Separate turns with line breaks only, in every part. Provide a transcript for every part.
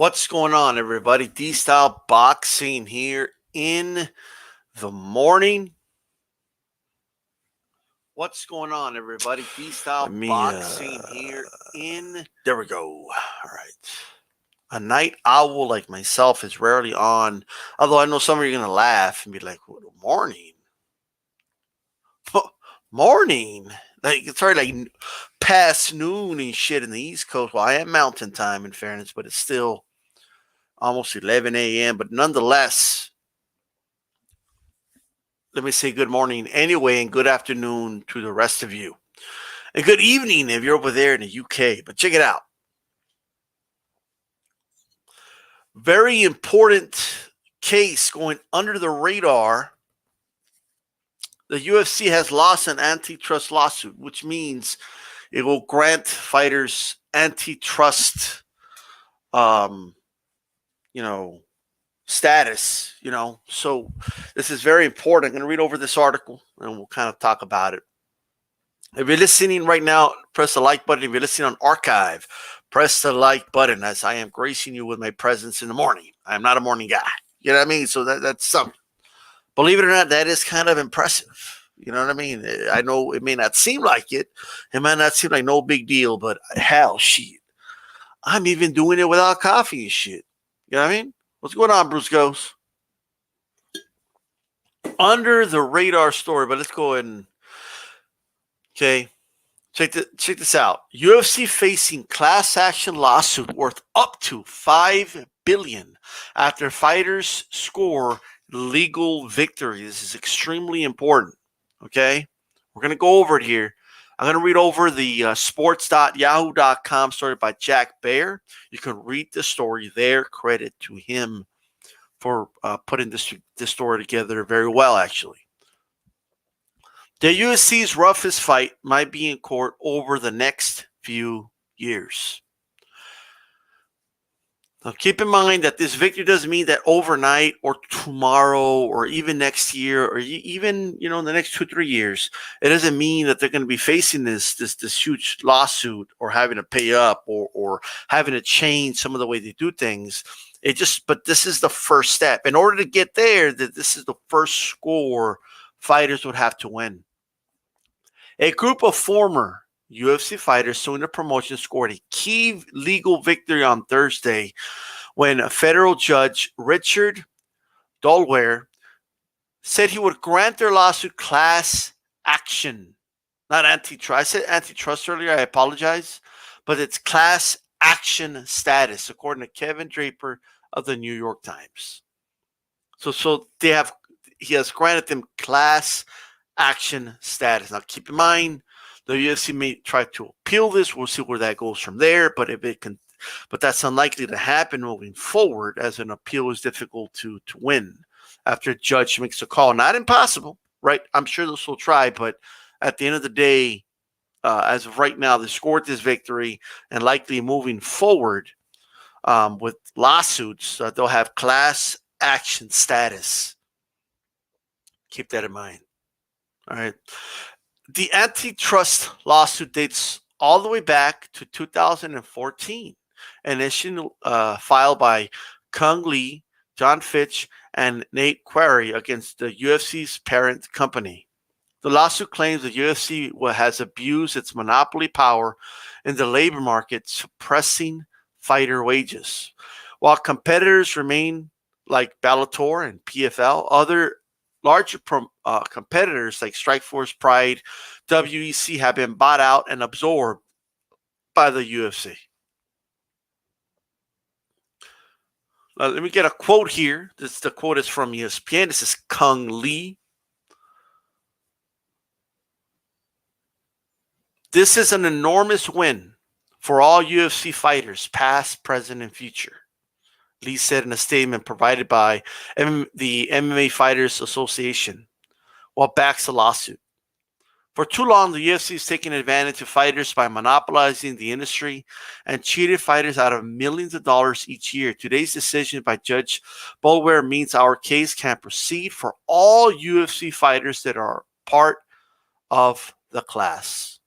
What's going on, everybody? DStyleBoxing here in the morning. What's going on, everybody? DStyleBoxing here in. There we go. All right. A night owl like myself is rarely on. Although I know some of you are going to laugh and be like, what, morning? Morning? Like, it's already like past noon and shit in the East Coast. Well, I am mountain time, in fairness, but it's still almost 11 a.m. But nonetheless, let me say good morning anyway, and good afternoon to the rest of you. And good evening if you're over there in the UK. But check it out. Very important case going under the radar. The UFC has lost an antitrust lawsuit, which means it will grant fighters antitrust, status, So this is very important. I'm going to read over this article and we'll kind of talk about it. If you're listening right now, press the like button. If you're listening on archive, press the like button as I am gracing you with my presence in the morning. I am not a morning guy. You know what I mean? So that's something. Believe it or not, that is kind of impressive. You know what I mean? I know it may not seem like it. It might not seem like no big deal, but hell, shit. I'm even doing it without coffee and shit. You know what I mean? What's going on, Bruce Goes? Under the radar story, but let's go ahead and okay. Check this out. UFC facing class action lawsuit worth up to $5 billion after fighters score legal victory. This is extremely important. Okay, we're gonna go over it here. I'm gonna read over the sports.yahoo.com story by Jack Baer. You can read the story there. Credit to him for putting this story together very well, actually. The UFC's roughest fight might be in court over the next few years. Now, keep in mind that this victory doesn't mean that overnight or tomorrow or even next year or even, in the next 2-3 years, it doesn't mean that they're going to be facing this huge lawsuit or having to pay up or having to change some of the way they do things. But this is the first step. In order to get there, this is the first score fighters would have to win. A group of former UFC fighters suing the promotion scored a key legal victory on Thursday when federal judge Richard Dolware said he would grant their lawsuit class action, not antitrust. I said antitrust earlier. I apologize, but it's class action status, according to Kevin Draper of the New York Times. So he has granted them class action status. Now, keep in mind, the UFC may try to appeal this. We'll see where that goes from there. But that's unlikely to happen moving forward, as an appeal is difficult to win after a judge makes a call. Not impossible, right? I'm sure this will try, but at the end of the day, as of right now, they scored this victory, and likely moving forward with lawsuits, they'll have class action status. Keep that in mind. All right. The antitrust lawsuit dates all the way back to 2014, and initially filed by Kung Lee, John Fitch, and Nate Quarry against the UFC's parent company. The lawsuit claims the UFC has abused its monopoly power in the labor market, suppressing fighter wages. While competitors remain like Bellator and PFL, other larger competitors like Strikeforce, Pride, WEC have been bought out and absorbed by the UFC. Let me get a quote here. The quote is from ESPN. This is Kung Lee. This is an enormous win for all UFC fighters, past, present, and future, Lee said in a statement provided by the MMA Fighters Association while backs the lawsuit. For too long, the UFC has taken advantage of fighters by monopolizing the industry and cheated fighters out of millions of dollars each year. Today's decision by Judge Dolware means our case can proceed for all UFC fighters that are part of the class.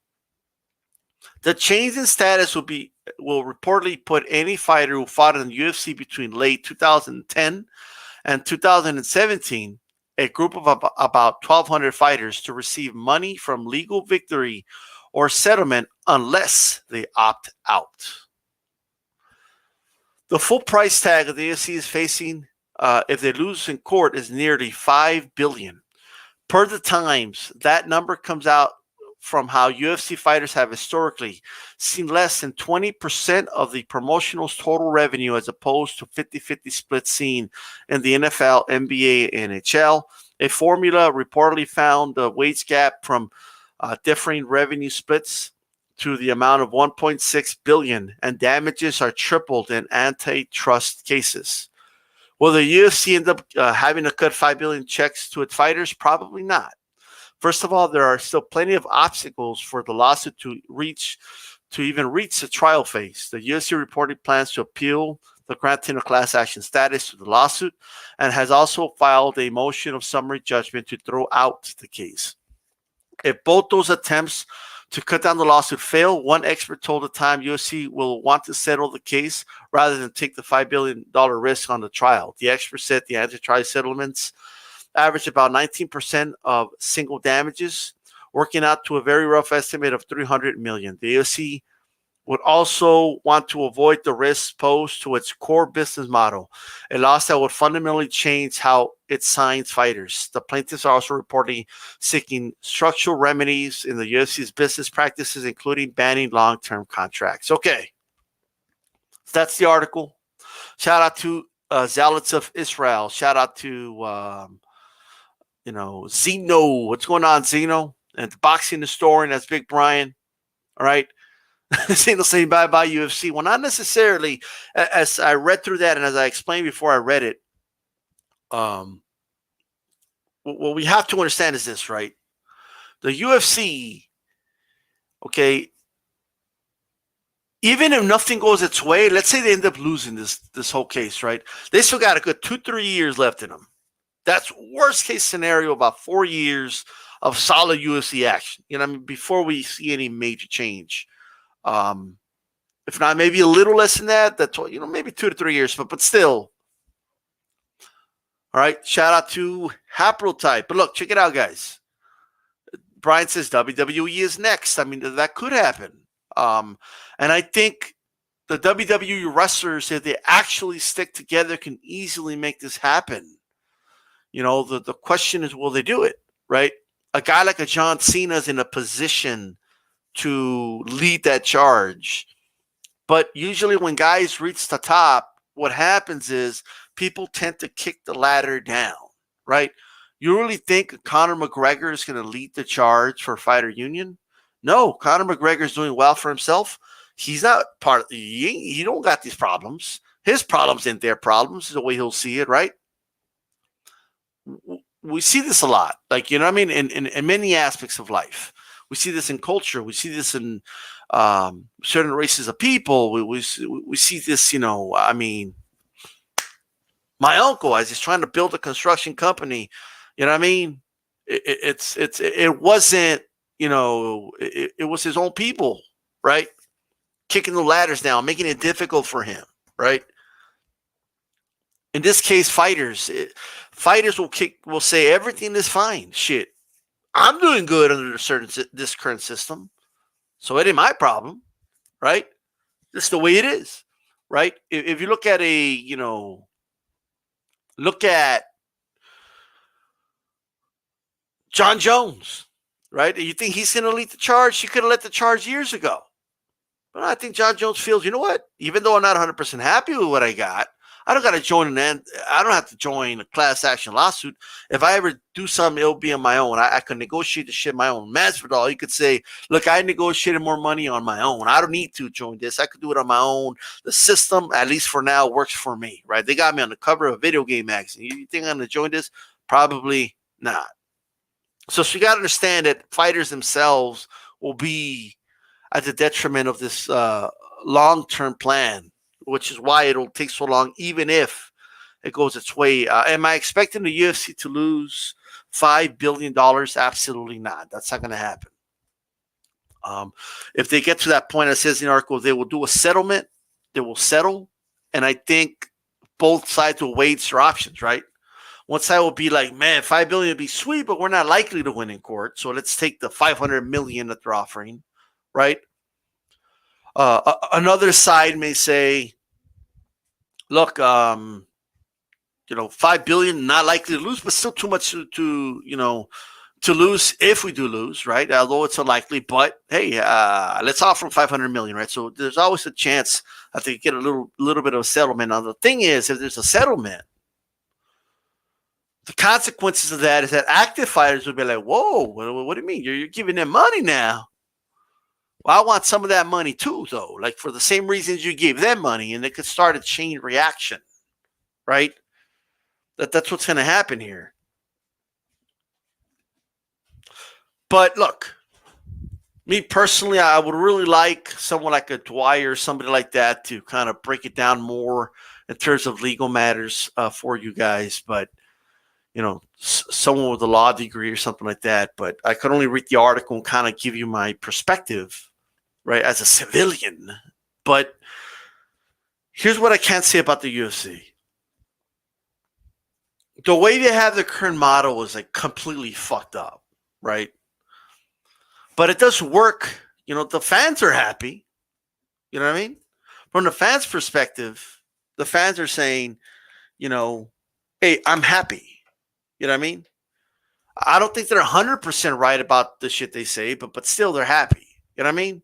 The change in status will reportedly put any fighter who fought in the UFC between late 2010 and 2017, a group of about 1,200 fighters, to receive money from legal victory or settlement unless they opt out. The full price tag of the UFC is facing, if they lose in court, is nearly $5 billion. Per the Times, that number comes out from how UFC fighters have historically seen less than 20% of the promotional's total revenue, as opposed to 50-50 split seen in the NFL, NBA, and NHL. A formula reportedly found the wage gap from differing revenue splits to the amount of $1.6 billion, and damages are tripled in antitrust cases. Will the UFC end up having to cut $5 billion checks to its fighters? Probably not. First of all, there are still plenty of obstacles for the lawsuit to even reach the trial phase. The UFC reported plans to appeal the granting of class action status to the lawsuit, and has also filed a motion of summary judgment to throw out the case. If both those attempts to cut down the lawsuit fail, one expert told the Time UFC will want to settle the case rather than take the $5 billion risk on the trial. The expert said the antitrust settlements average about 19% of single damages, working out to a very rough estimate of $300 million. The UFC would also want to avoid the risks posed to its core business model, a loss that would fundamentally change how it signs fighters. The plaintiffs are also reportedly seeking structural remedies in the UFC's business practices, including banning long-term contracts. Okay, that's the article. Shout out to Zealots of Israel. Shout out to Zeno. What's going on, Zeno? And the boxing historian, that's Big Brian. All right. Zeno saying bye-bye UFC. Well, not necessarily. As I read through that, and as I explained before I read it, what we have to understand is this, right? The UFC, okay, even if nothing goes its way, let's say they end up losing this whole case, right? They still got a good 2-3 years left in them. That's worst case scenario, about 4 years of solid UFC action. You know what I mean? Before we see any major change. If not, maybe a little less than that. That's what, maybe 2 to 3 years, but still. All right. Shout out to Haplotype. But look, check it out, guys. Brian says WWE is next. I mean, that could happen. And I think the WWE wrestlers, if they actually stick together, can easily make this happen. The question is, will they do it? Right? A guy like a John Cena is in a position to lead that charge. But usually when guys reach the top, what happens is people tend to kick the ladder down, right? You really think Conor McGregor is going to lead the charge for Fighter Union? No, Conor McGregor is doing well for himself. He's not part of he don't got these problems. His problems ain't their problems, is the way he'll see it, right? We see this a lot, like, you know what I mean? In many aspects of life. We see this in culture. We see this in certain races of people. We see this, I mean, my uncle, as he's trying to build a construction company, you know what I mean? It wasn't, it was his own people, right? Kicking the ladders down, making it difficult for him, right? In this case, fighters will say everything is fine. Shit, I'm doing good under this current system, so it ain't my problem, right? This is the way it is, right? If you look at look at Jon Jones, right? You think he's going to lead the charge? He could have led the charge years ago. But I think Jon Jones feels, you know what? Even though I'm not 100% happy with what I got, I don't got to join I don't have to join a class action lawsuit. If I ever do something, it'll be on my own. I can negotiate the shit my own. Masvidal, you could say, look, I negotiated more money on my own. I don't need to join this. I could do it on my own. The system, at least for now, works for me, right? They got me on the cover of a video game magazine. You think I'm going to join this? Probably not. So you got to understand that fighters themselves will be at the detriment of this long-term plan, which is why it'll take so long, even if it goes its way. Am I expecting the UFC to lose $5 billion? Absolutely not. That's not going to happen. If they get to that point, it says in the article, they will do a settlement. They will settle, and I think both sides will weigh their options. Right, one side will be like, "Man, $5 billion would be sweet, but we're not likely to win in court, so let's take the $500 million that they're offering." Right. Another side may say, "Look, $5 billion not likely to lose, but still too much to lose if we do lose, right? Although it's unlikely, but hey, let's offer them $500 million, right? So there's always a chance that they get a little bit of a settlement. Now the thing is, if there's a settlement, the consequences of that is that active fighters will be like, "Whoa, what do you mean? You're giving them money now? Well, I want some of that money too, though. Like for the same reasons you gave them money, and it could start a chain reaction, right? That's what's going to happen here." But look, me personally, I would really like someone like a Dwyer, somebody like that, to kind of break it down more in terms of legal matters for you guys. But, someone with a law degree or something like that. But I could only read the article and kind of give you my perspective, right, as a civilian. But here's what I can't say about the UFC. The way they have the current model is like completely fucked up, right? But it does work. The fans are happy. You know what I mean? From the fans' perspective, the fans are saying, hey, I'm happy. You know what I mean? I don't think they're 100% right about the shit they say, but still they're happy. You know what I mean?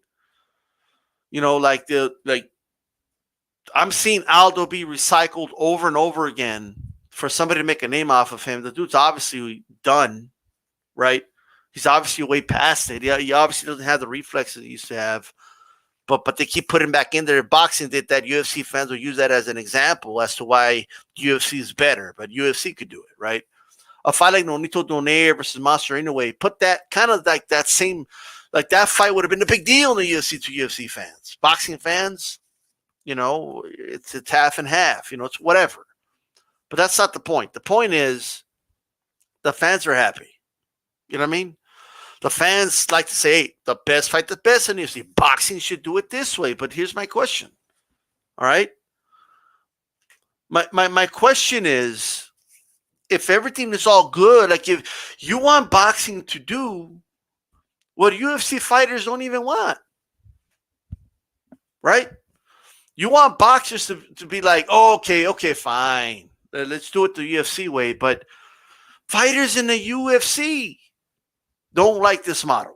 I'm seeing Aldo be recycled over and over again for somebody to make a name off of him. The dude's obviously done, right? He's obviously way past it. He obviously doesn't have the reflexes he used to have. But they keep putting back in there. Boxing did that. UFC fans will use that as an example as to why UFC is better. But UFC could do it, right? A fight like Nonito Donaire versus Monster Inoue, put that kind of like that same, like that fight would have been a big deal in the UFC to UFC fans. Boxing fans, it's half and half. It's whatever. But that's not the point. The point is the fans are happy. You know what I mean? The fans like to say, hey, the best fight the best in the UFC. Boxing should do it this way. But here's my question. All right? My question is, if everything is all good, like if you want boxing to do what UFC fighters don't even want, right? You want boxers to be like, oh, okay, fine. Let's do it the UFC way. But fighters in the UFC don't like this model.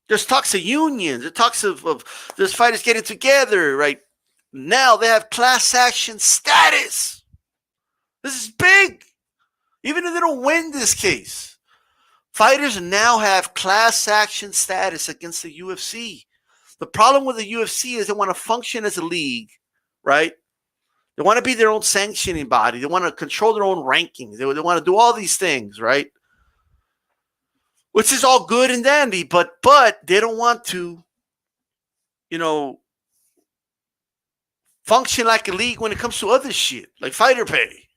There's talks of unions. There's talks of there's fighters getting together, right? Now they have class action status. This is big. Even if they don't win this case, fighters now have class action status against the UFC. The problem with the UFC is they want to function as a league, right? They want to be their own sanctioning body. They want to control their own rankings. They want to do all these things, right? Which is all good and dandy, but they don't want to, function like a league when it comes to other shit, like fighter pay.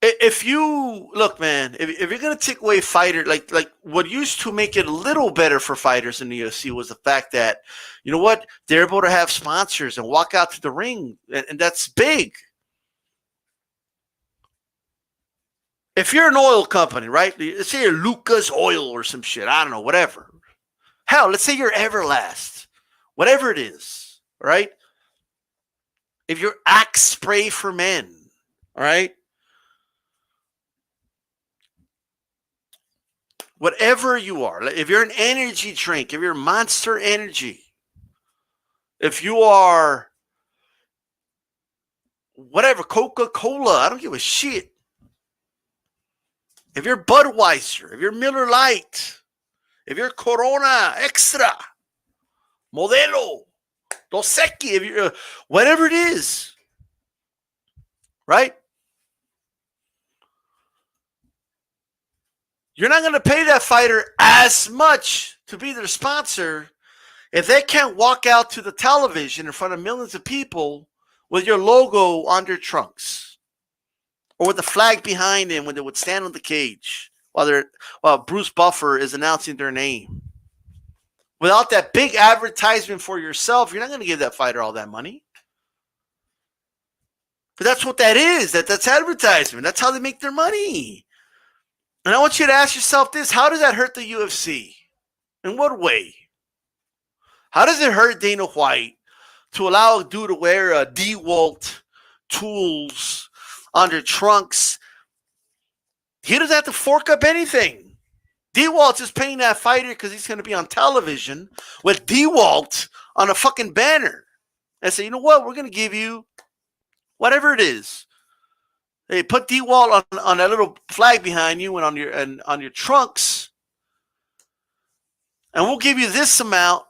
If you look, man, if you're gonna take away fighter, like what used to make it a little better for fighters in the UFC was the fact that, they're able to have sponsors and walk out to the ring, and that's big. If you're an oil company, right? Let's say you're Lucas Oil or some shit, I don't know, whatever. Hell, let's say you're Everlast, whatever it is, right? If you're Axe Spray for Men, all right? Whatever you are, if you're an energy drink, if you're Monster Energy, if you are whatever, Coca-Cola, I don't give a shit. If you're Budweiser, if you're Miller Lite, if you're Corona Extra, Modelo, Dos Equis, if you're whatever it is, right? You're not going to pay that fighter as much to be their sponsor if they can't walk out to the television in front of millions of people with your logo on their trunks. or with the flag behind him when they would stand on the cage while Bruce Buffer is announcing their name. Without that big advertisement for yourself, you're not going to give that fighter all that money. But that's what that is. That's advertisement. That's how they make their money. And I want you to ask yourself this: how does that hurt the UFC? In what way? How does it hurt Dana White to allow a dude to wear a DeWalt tools on their trunks? He doesn't have to fork up anything. DeWalt is paying that fighter because he's going to be on television with DeWalt on a fucking banner. And say, you know what? We're going to give you whatever it is. Hey, put DeWalt on that little flag behind you and on your trunks, and we'll give you this amount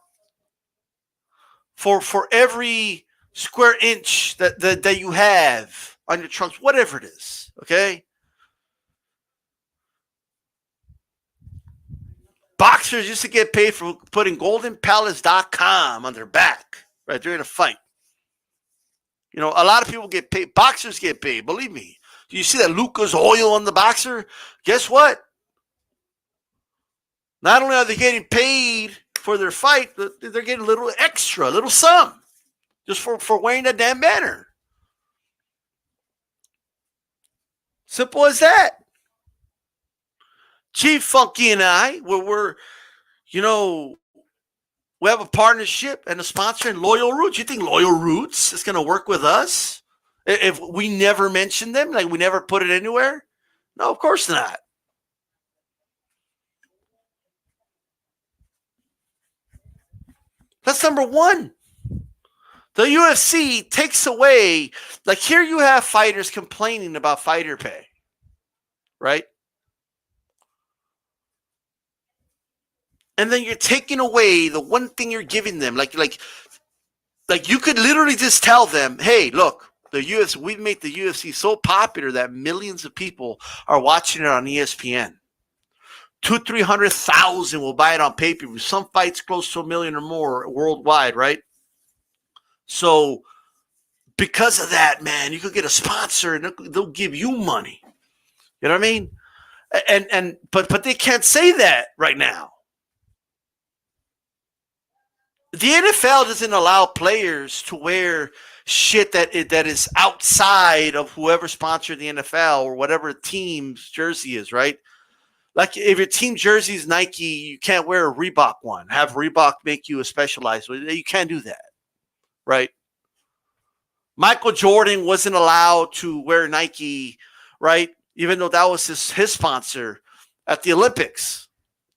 for every square inch that you have on your trunks, whatever it is. Okay. Boxers used to get paid for putting goldenpalace.com on their back right during a fight. You know, a lot of people get paid. Boxers get paid. Believe me. Do you see that Lucas oil on the boxer? Guess what? Not only are they getting paid for their fight, but they're getting a little extra, a little sum, just for wearing that damn banner. Simple as that. Chief Funky and I, we have a partnership and a sponsor in Loyal Roots. You think Loyal Roots is going to work with us if we never mention them, like we never put it anywhere? No, of course not. That's number one. The UFC takes away, like here you have fighters complaining about fighter pay, right? And then you're taking away the one thing you're giving them. Like you could literally just tell them, hey, look, the UFC, we've made the UFC so popular that millions of people are watching it on ESPN. 200,000-300,000 will buy it on pay-per-view. Some fights close to 1 million or more worldwide, right? So because of that, man, you could get a sponsor and they'll give you money. You know what I mean? But they can't say that right now. The NFL doesn't allow players to wear shit that is outside of whoever sponsored the NFL or whatever team's jersey is, right? Like if your team jersey is Nike, you can't wear a Reebok one. Have Reebok make you a specialized one. You can't do that, right? Michael Jordan wasn't allowed to wear Nike, right? Even though that was his sponsor at the Olympics.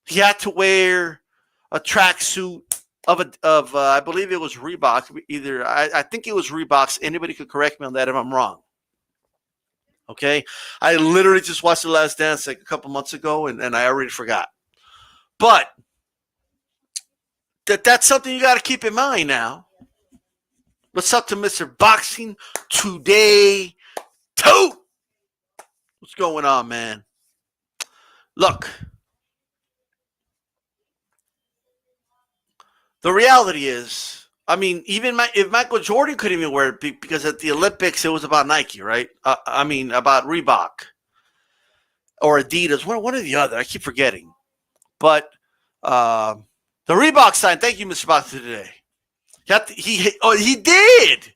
He had to wear a tracksuit of I believe it was Reebok. I think it was Reeboks. Anybody could correct me on that if I'm wrong. Okay, I literally just watched The Last Dance like a couple months ago, and I already forgot. But that's something you got to keep in mind now. What's up to Mr. Boxing Today 2? What's going on, man? Look, the reality is, I mean, if Michael Jordan couldn't even wear it because at the Olympics it was about Nike, right? About Reebok or Adidas, one or the other. I keep forgetting. But the Reebok sign. Thank you, Mr. Boxer today. He did.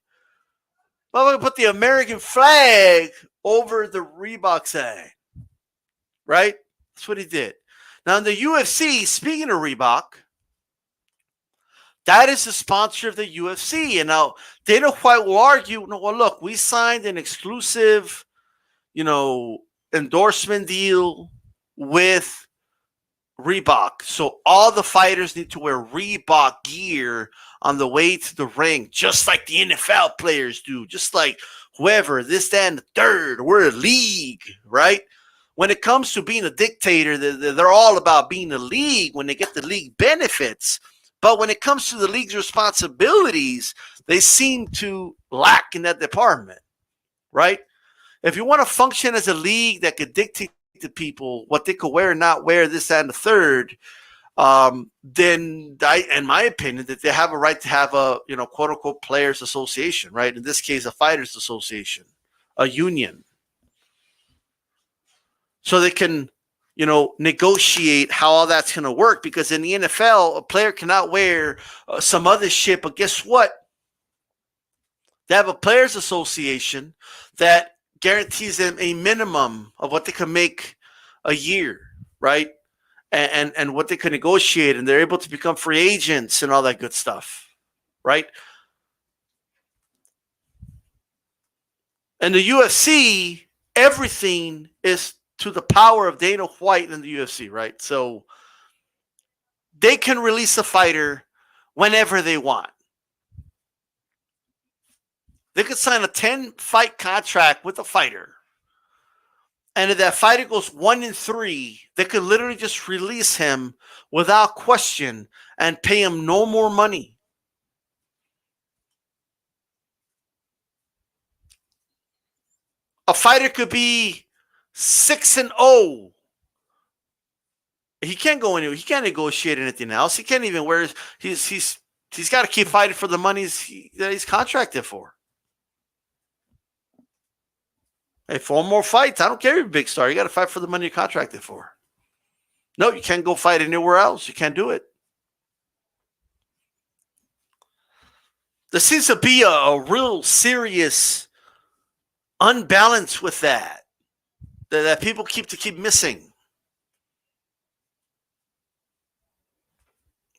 Well, put the American flag over the Reebok sign, right? That's what he did. Now in the UFC, speaking of Reebok, that is the sponsor of the UFC. And now Dana White will argue, no, well, look, we signed an exclusive, endorsement deal with Reebok. So all the fighters need to wear Reebok gear on the way to the ring, just like the NFL players do, just like whoever, this, that, and the third. We're a league, right? When it comes to being a dictator, they're all about being a league when they get the league benefits. But when it comes to the league's responsibilities, they seem to lack in that department, right? If you want to function as a league that could dictate to people what they could wear and not wear, this, that, and the third, then in my opinion, that they have a right to have a, quote unquote players association, right? In this case, a fighters association, a union. so they can, negotiate how all that's going to work. Because in the NFL, a player cannot wear some other shit. But guess what? They have a players association that guarantees them a minimum of what they can make a year, right? And what they can negotiate, and they're able to become free agents and all that good stuff, right? And the UFC, everything is to the power of Dana White and the UFC, right? So they can release a fighter whenever they want. They could sign a 10-fight contract with a fighter. And if that fighter goes 1-3, they could literally just release him without question and pay him no more money. A fighter could be 6-0. He can't go anywhere. He can't negotiate anything else. He can't even wear his. He's got to keep fighting for the money that he's contracted for. Hey, 4 more fights. I don't care if you're a big star. You got to fight for the money you're contracted for. No, you can't go fight anywhere else. You can't do it. There seems to be a real serious unbalance with that people keep missing.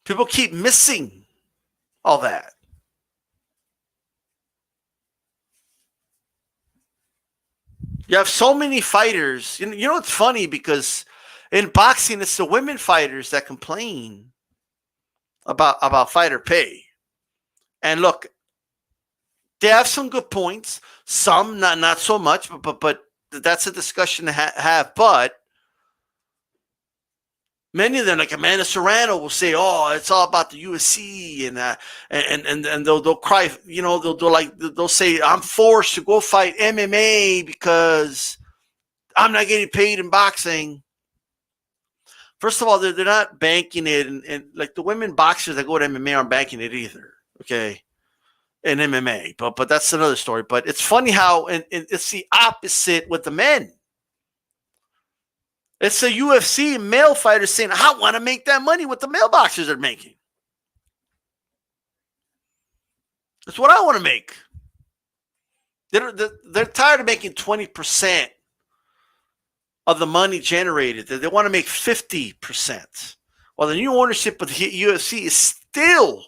People keep missing all that. You have so many fighters. You know it's funny, because in boxing, it's the women fighters that complain about fighter pay. And look, they have some good points. Some not so much, but that's a discussion to have. But many of them, like Amanda Serrano, will say, "Oh, it's all about the UFC," and they'll cry. They'll say, "I'm forced to go fight MMA because I'm not getting paid in boxing." First of all, they're not banking it, and like the women boxers that go to MMA aren't banking it either. Okay, in MMA, but that's another story. But it's funny how it's the opposite with the men. It's the UFC male fighters saying, "I want to make that money what the male boxers are making. That's what I want to make." They're tired of making 20% of the money generated. They want to make 50%. Well, the new ownership of the UFC is still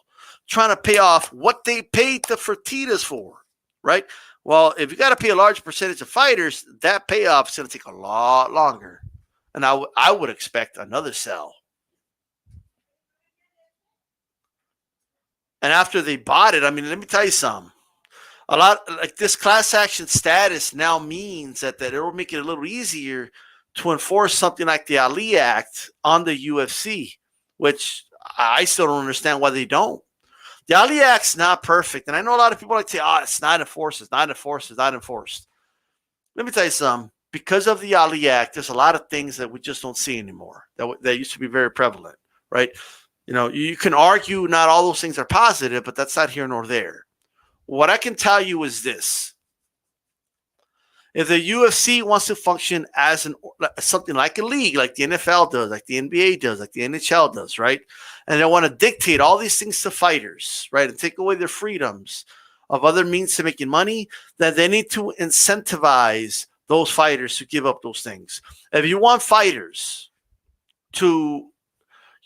trying to pay off what they paid the Fertittas for, right? Well, if you got to pay a large percentage of fighters, that payoff is going to take a lot longer. And I would expect another sell. And after they bought it, I mean, let me tell you something. A lot like this class action status now means that it will make it a little easier to enforce something like the Ali Act on the UFC, which I still don't understand why they don't. The Ali Act's not perfect. And I know a lot of people like to say, "Oh, it's not enforced, it's not enforced, it's not enforced." Let me tell you something. Because of the Ali Act, there's a lot of things that we just don't see anymore that used to be very prevalent, right? You can argue not all those things are positive, but that's not here nor there. What I can tell you is this. If the UFC wants to function as something like a league, like the NFL does, like the NBA does, like the NHL does, right? And they want to dictate all these things to fighters, right? And take away their freedoms of other means to making money, then they need to incentivize those fighters to give up those things. If you want fighters to,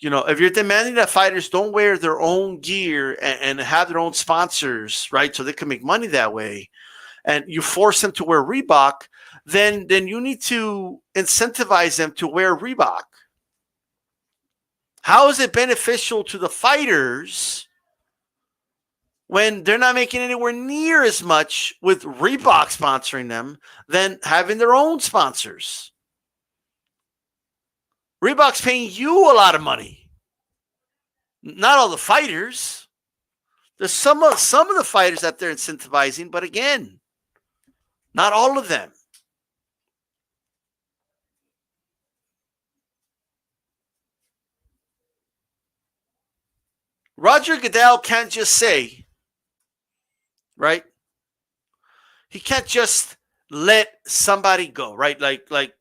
if you're demanding that fighters don't wear their own gear and have their own sponsors, right, so they can make money that way, and you force them to wear Reebok, then you need to incentivize them to wear Reebok. How is it beneficial to the fighters when they're not making anywhere near as much with Reebok sponsoring them than having their own sponsors? Reebok's paying you a lot of money. Not all the fighters. There's some of the fighters that they're incentivizing, but again, not all of them. Roger Goodell can't just say, right? He can't just let somebody go, right? Like,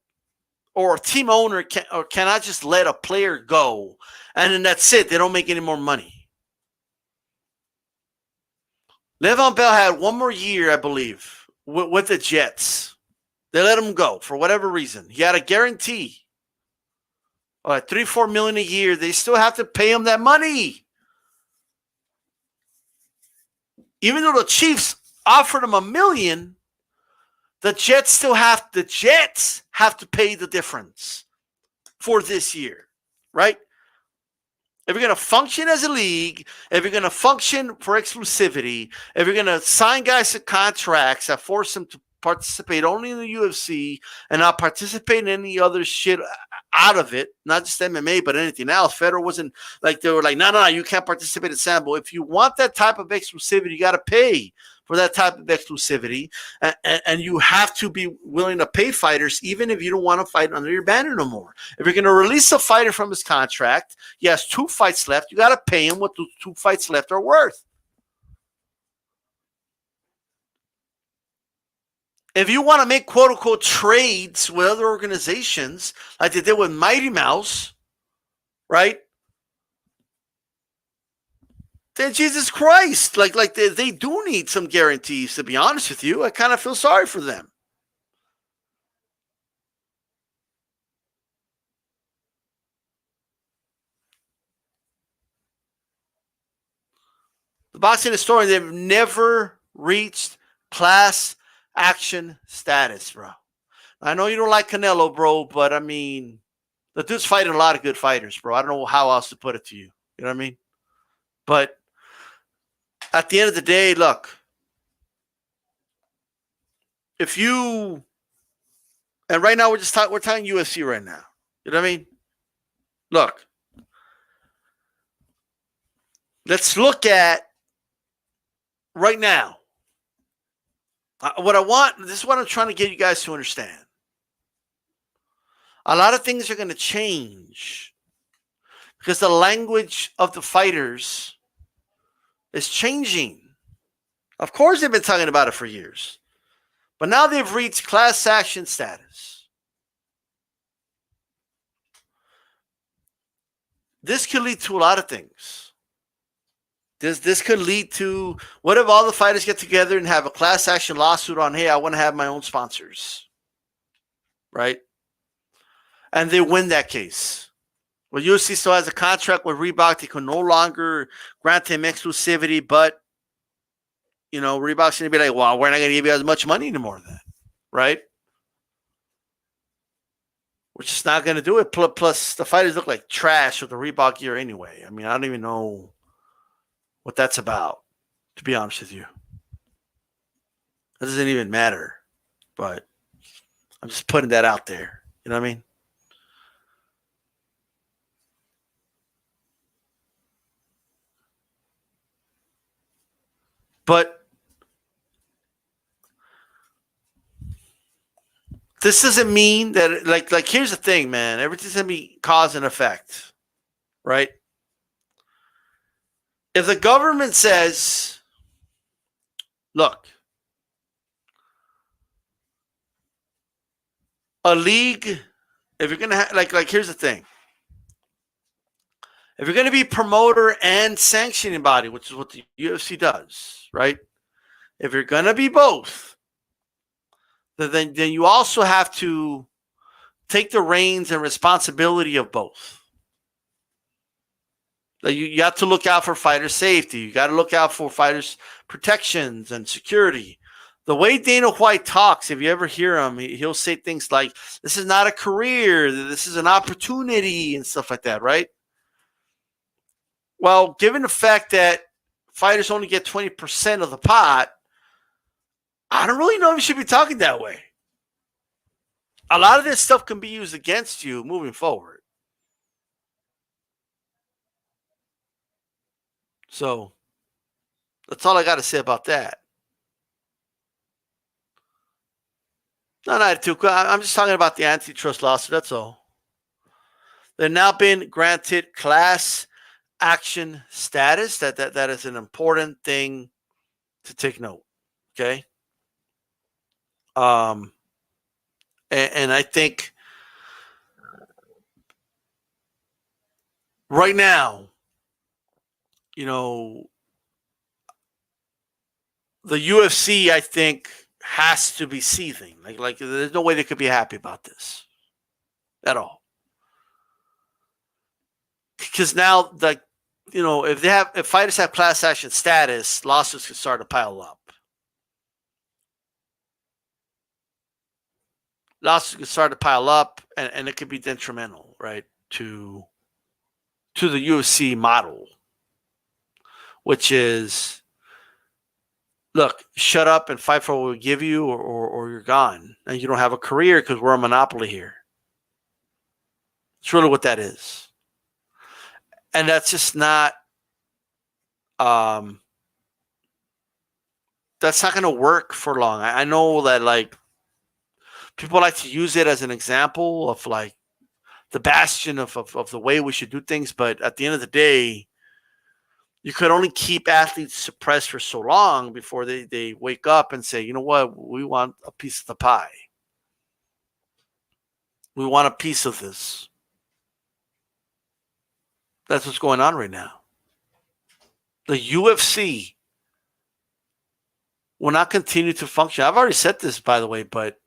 or a team owner cannot just let a player go and then that's it. They don't make any more money. Le'Veon Bell had one more year, I believe, with the Jets. They let him go for whatever reason. He had a guarantee. All right, $3-4 million a year. They still have to pay him that money. Even though the Chiefs offered him $1 million, the Jets have to pay the difference for this year, right? If you're going to function as a league, if you're going to function for exclusivity, if you're going to sign guys to contracts that force them to participate only in the UFC and not participate in any other shit out of it, not just MMA, but anything else. Federer wasn't like, they were like, no, you can't participate in Sambo. If you want that type of exclusivity, you got to pay for that type of exclusivity. And you have to be willing to pay fighters, even if you don't want to fight under your banner no more. If you're going to release a fighter from his contract, he has 2 fights left. You got to pay him what those 2 fights left are worth. If you want to make quote-unquote trades with other organizations, like they did with Mighty Mouse, right? Then Jesus Christ, like they do need some guarantees, to be honest with you. I kind of feel sorry for them. The boxing historian, they've never reached class action status, bro. I know you don't like Canelo, bro, but I mean, the dude's fighting a lot of good fighters, bro. I don't know how else to put it to you. You know what I mean? But at the end of the day, look, if you, and right now we're talking UFC right now. You know what I mean? Look, let's look at right now. This is what I'm trying to get you guys to understand. A lot of things are going to change because the language of the fighters is changing. Of course, they've been talking about it for years, but now they've reached class action status. This could lead to a lot of things. This could lead to, what if all the fighters get together and have a class action lawsuit on, hey, I want to have my own sponsors, right? And they win that case. Well, UFC still has a contract with Reebok. They can no longer grant him exclusivity, but, you know, Reebok's going to be like, well, we're not going to give you as much money anymore then, right? We're just not going to do it. Plus, the fighters look like trash with the Reebok gear anyway. I mean, I don't even know what that's about, to be honest with you. That doesn't even matter, but I'm just putting that out there. You know what I mean? But this doesn't mean that, like here's the thing, man. Everything's going to be cause and effect, right? If the government says, look, a league, if you're going to have, like here's the thing. If you're going to be promoter and sanctioning body, which is what the UFC does, right? If you're going to be both, then you also have to take the reins and responsibility of both. You have to look out for fighter safety. You got to look out for fighters' protections and security. The way Dana White talks, if you ever hear him, he'll say things like, this is not a career, this is an opportunity and stuff like that, right? Well, given the fact that fighters only get 20% of the pot, I don't really know if you should be talking that way. A lot of this stuff can be used against you moving forward. So that's all I got to say about that. Not attitude. I'm just talking about the antitrust lawsuit. That's all. They've now been granted class action status. That is an important thing to take note. Okay. And I think right now, you know, the UFC, I think, has to be seething. Like there's no way they could be happy about this at all. Because now, like, if fighters have class action status, lawsuits can start to pile up. Lawsuits can start to pile up, and it could be detrimental, right, to the UFC model, which is, look, shut up and fight for what we give you, or you're gone, and you don't have a career because we're a monopoly here. It's really what that is, and that's just not. That's not going to work for long. I know that, like, people like to use it as an example of, like, the bastion of the way we should do things, but at the end of the day, you could only keep athletes suppressed for so long before they wake up and say, you know what, we want a piece of the pie. We want a piece of this. That's what's going on right now. The UFC will not continue to function. I've already said this, by the way, but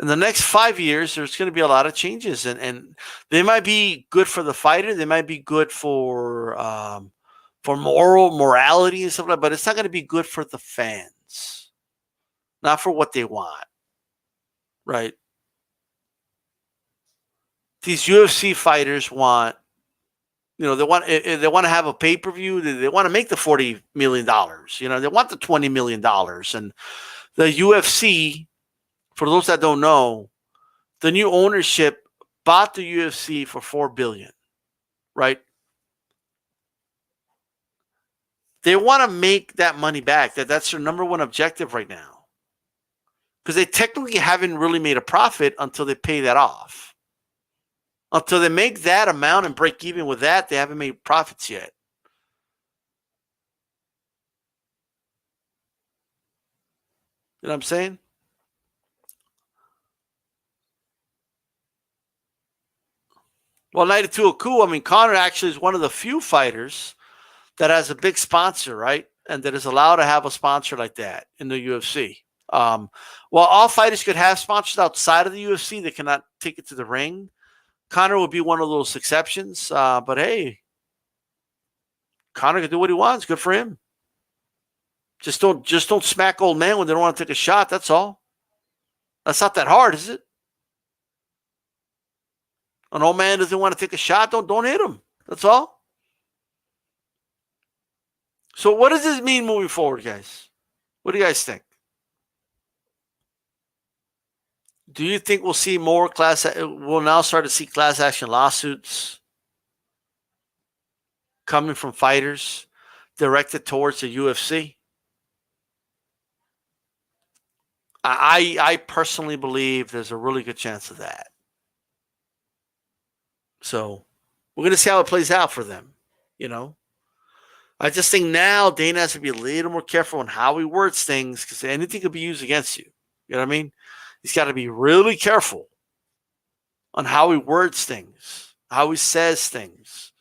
in the next 5 years, there's going to be a lot of changes, and they might be good for the fighter. They might be good for morality and stuff like that, but it's not going to be good for the fans, not for what they want, right? These UFC fighters want, they want to have a pay-per-view. They want to make the $40 million. They want the $20 million. And the UFC, for those that don't know, the new ownership bought the UFC for $4 billion, right? They want to make that money back. That's their number one objective right now, because they technically haven't really made a profit until they pay that off. Until they make that amount and break even with that, they haven't made profits yet. You know what I'm saying? Well, 92 cool. I mean, Conor actually is one of the few fighters that has a big sponsor, right? And that is allowed to have a sponsor like that in the UFC. While all fighters could have sponsors outside of the UFC, they cannot take it to the ring. Conor would be one of those exceptions. But hey, Conor can do what he wants. Good for him. Just don't smack old men when they don't want to take a shot. That's all. That's not that hard, is it? An old man doesn't want to take a shot. Don't hit him. That's all. So what does this mean moving forward, guys? What do you guys think? Do you think we'll see more we'll now start to see class action lawsuits coming from fighters directed towards the UFC? I personally believe there's a really good chance of that. So we're going to see how it plays out for them, I just think now Dana has to be a little more careful on how he words things, because anything could be used against you. You know what I mean? He's got to be really careful on how he words things, how he says things,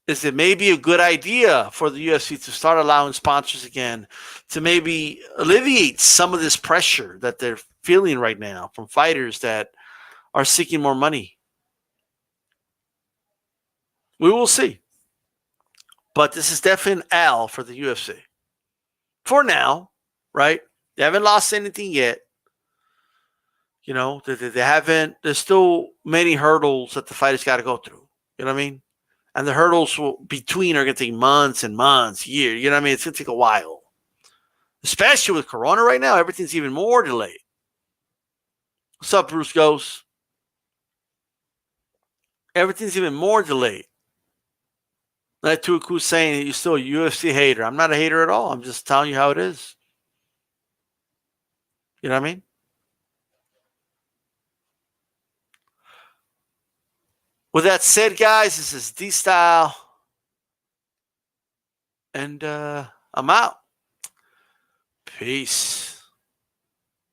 Is it maybe a good idea for the UFC to start allowing sponsors again to maybe alleviate some of this pressure that they're feeling right now from fighters that are seeking more money? We will see. But this is definitely an L for the UFC. For now, right? They haven't lost anything yet. They haven't, there's still many hurdles that the fighters got to go through. You know what I mean? And the hurdles between are going to take months and months, years. You know what I mean? It's going to take a while. Especially with Corona right now, everything's even more delayed. What's up, Bruce Ghost? Everything's even more delayed. That Tuaku's saying that you're still a UFC hater. I'm not a hater at all. I'm just telling you how it is. You know what I mean? With that said, guys, this is DStyle. And I'm out. Peace.